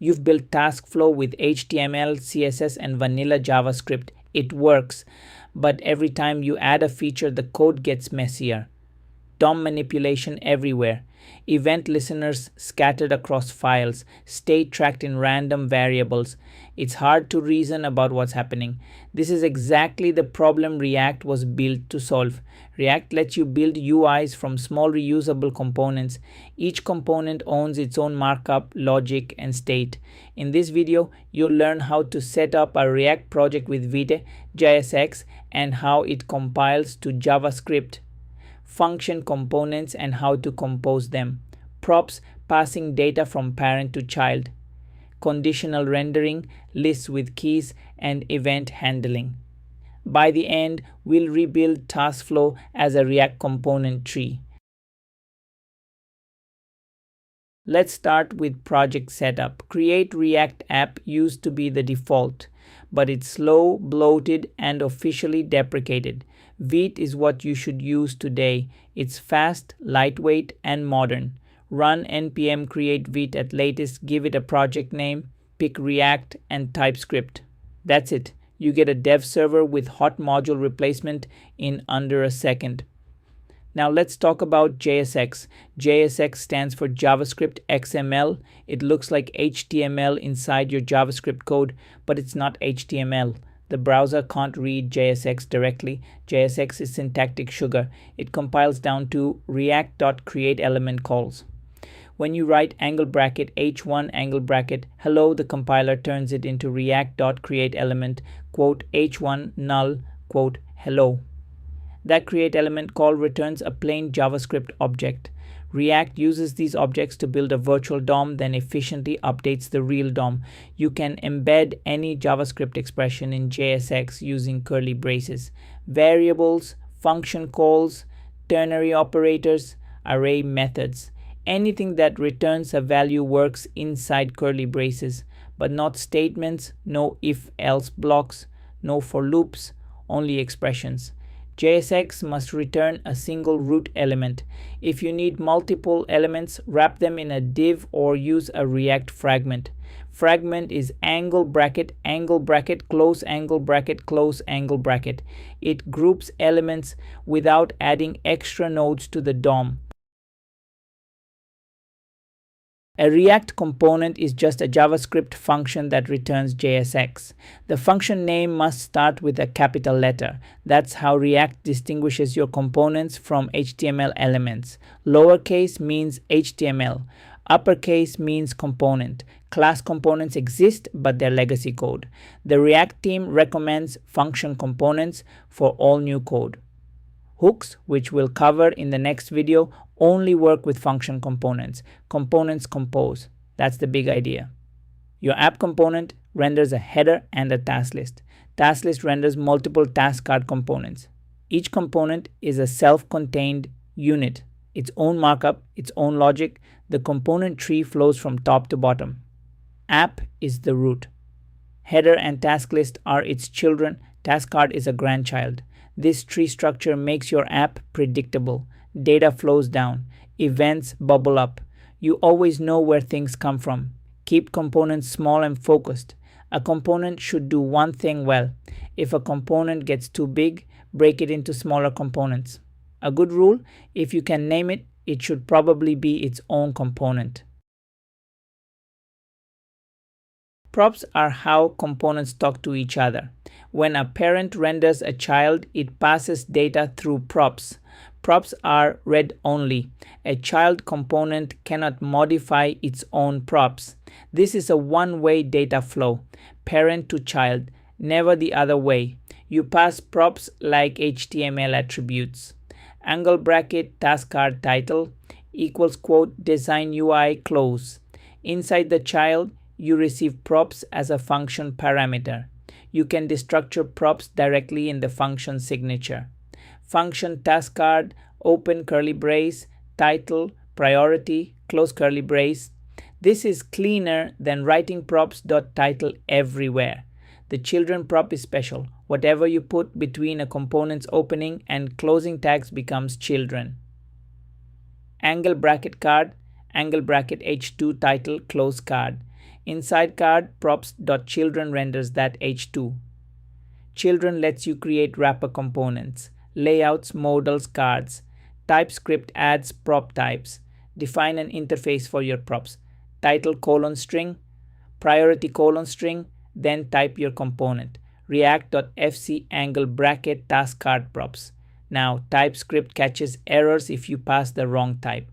You've built TaskFlow with HTML, CSS, and vanilla JavaScript. It works, but every time you add a feature, the code gets messier. DOM manipulation everywhere. Event listeners scattered across files. State tracked in random variables. It's hard to reason about what's happening. This is exactly the problem React was built to solve. React lets you build UIs from small reusable components. Each component owns its own markup, logic, and state. In this video, you'll learn how to set up a React project with Vite, JSX, and how it compiles to JavaScript, function components, and how to compose them, props, passing data from parent to child, conditional rendering, lists with keys, and event handling. By the end, we'll rebuild TaskFlow as a React component tree. Let's start with project setup. Create React app used to be the default, but it's slow, bloated, and officially deprecated. Vite is what you should use today. It's fast, lightweight, and modern. Run npm create Vite at latest, give it a project name, pick React and TypeScript. That's it. You get a dev server with hot module replacement in under a second. Now let's talk about JSX. JSX stands for JavaScript XML. It looks like HTML inside your JavaScript code, but it's not HTML. The browser can't read JSX directly. JSX is syntactic sugar. It compiles down to react.createElement calls. When you write angle bracket h1 angle bracket hello, the compiler turns it into react.createElement quote h1 null quote hello. That createElement call returns a plain JavaScript object. React uses these objects to build a virtual DOM, then efficiently updates the real DOM. You can embed any JavaScript expression in JSX using curly braces. Variables, function calls, ternary operators, array methods. Anything that returns a value works inside curly braces, but not statements, no if-else blocks, no for loops, only expressions. JSX must return a single root element. If you need multiple elements, wrap them in a div or use a React fragment. Fragment is angle bracket, close angle bracket, close angle bracket. It groups elements without adding extra nodes to the DOM. A React component is just a JavaScript function that returns JSX. The function name must start with a capital letter. That's how React distinguishes your components from HTML elements. Lowercase means HTML. Uppercase means component. Class components exist, but they're legacy code. The React team recommends function components for all new code. Hooks, which we'll cover in the next video, only work with function components. Components compose. That's the big idea. Your app component renders a header and a task list. Task list renders multiple task card components. Each component is a self-contained unit, its own markup, its own logic. The component tree flows from top to bottom. App is the root. Header and task list are its children. Task card is a grandchild. This tree structure makes your app predictable. Data flows down. Events bubble up. You always know where things come from. Keep components small and focused. A component should do one thing well. If a component gets too big, break it into smaller components. A good rule, if you can name it, it should probably be its own component. Props are how components talk to each other. When a parent renders a child, it passes data through props. Props are read-only. A child component cannot modify its own props. This is a one-way data flow, parent to child, never the other way. You pass props like HTML attributes. Angle bracket task card title equals quote design UI close. Inside the child, you receive props as a function parameter. You can destructure props directly in the function signature. Function task card, open curly brace, title, priority, close curly brace. This is cleaner than writing props.title everywhere. The children prop is special. Whatever you put between a component's opening and closing tags becomes children. Angle bracket card, angle bracket h2 title close card. Inside card props.children renders that h2. Children lets you create wrapper components, layouts, modals, cards. TypeScript adds prop types. Define an interface for your props. Title colon string, priority colon string, then type your component. React.fc angle bracket task card props. Now TypeScript catches errors if you pass the wrong type.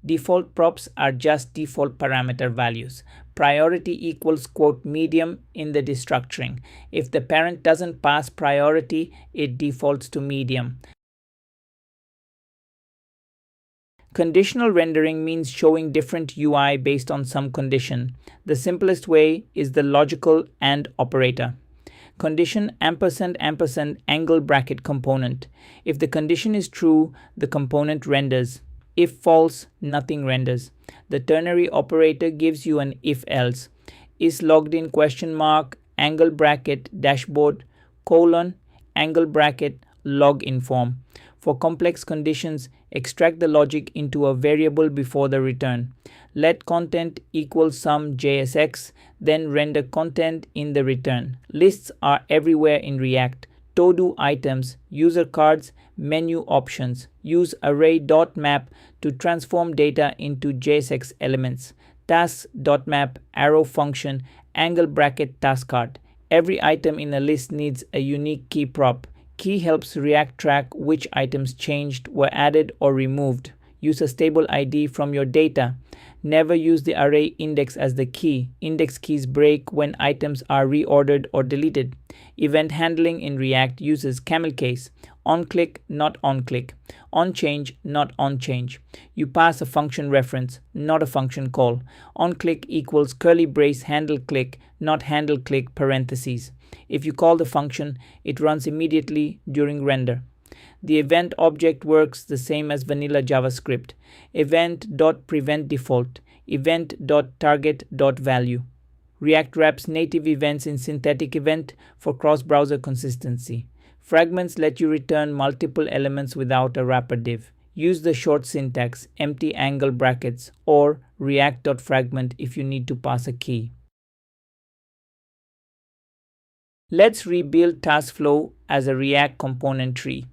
Default props are just default parameter values. Priority equals quote medium in the destructuring. If the parent doesn't pass priority, it defaults to medium. Conditional rendering means showing different UI based on some condition. The simplest way is the logical AND operator. Condition ampersand ampersand angle bracket component. If the condition is true, the component renders. If false, nothing renders. The ternary operator gives you an if-else. Is logged in question mark angle bracket dashboard colon angle bracket log inform. For complex conditions, extract the logic into a variable before the return. Let content equal some JSX, then render content in the return. Lists are everywhere in React. To-do items, user cards, menu options. Use array.map to transform data into JSX elements. Tasks.map arrow function angle bracket task card. Every item in a list needs a unique key prop. Key helps React track which items changed, were added or removed. Use a stable ID from your data. Never use the array index as the key. Index keys break when items are reordered or deleted. Event handling in React uses camel case. On click, not on click. On change, not on change. You pass a function reference, not a function call. On click equals curly brace handle click, not handle click parentheses. If you call the function, it runs immediately during render. The event object works the same as vanilla JavaScript. Event.preventDefault, event.target.value. React wraps native events in synthetic event for cross-browser consistency. Fragments let you return multiple elements without a wrapper div. Use the short syntax, empty angle brackets, or react.fragment if you need to pass a key. Let's rebuild TaskFlow as a React component tree.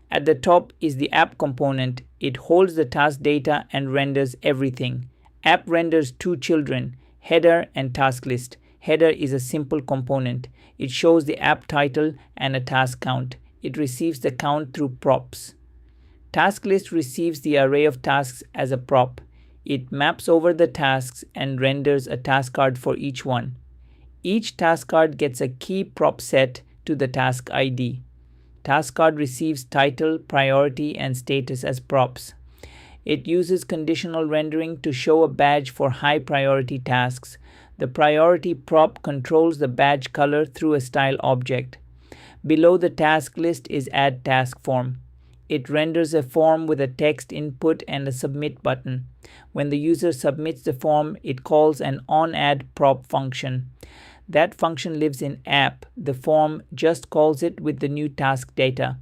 At the top is the app component. It holds the task data and renders everything. App renders two children, header and task list. Header is a simple component. It shows the app title and a task count. It receives the count through props. Task list receives the array of tasks as a prop. It maps over the tasks and renders a task card for each one. Each task card gets a key prop set to the task ID. Task card receives title, priority, and status as props. It uses conditional rendering to show a badge for high priority tasks. The priority prop controls the badge color through a style object. Below the task list is add task form. It renders a form with a text input and a submit button. When the user submits the form, it calls an onAddProp function. That function lives in app. The form just calls it with the new task data.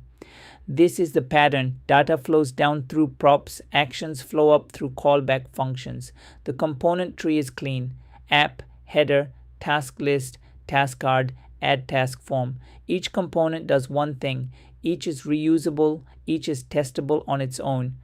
This is the pattern. Data flows down through props. Actions flow up through callback functions. The component tree is clean. App, header, task list, task card, add task form. Each component does one thing. Each is reusable. Each is testable on its own.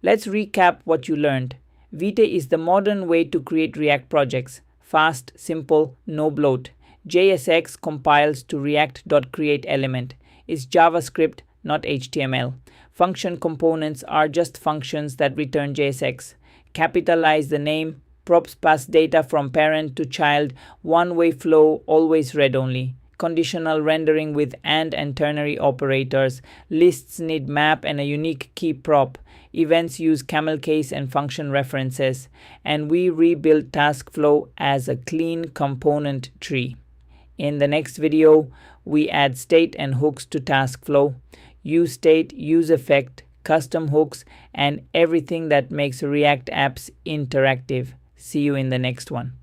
Let's recap what you learned. Vite is the modern way to create React projects. Fast, simple, no bloat. JSX compiles to react.createElement. It's JavaScript, not HTML. Function components are just functions that return JSX. Capitalize the name. Props pass data from parent to child. One-way flow, always read-only. Conditional rendering with and ternary operators. Lists need map and a unique key prop. Events use camel case and function references. And we rebuild TaskFlow as a clean component tree. In the next video, we add state and hooks to TaskFlow. Use state, use effect, custom hooks, and everything that makes React apps interactive. See you in the next one.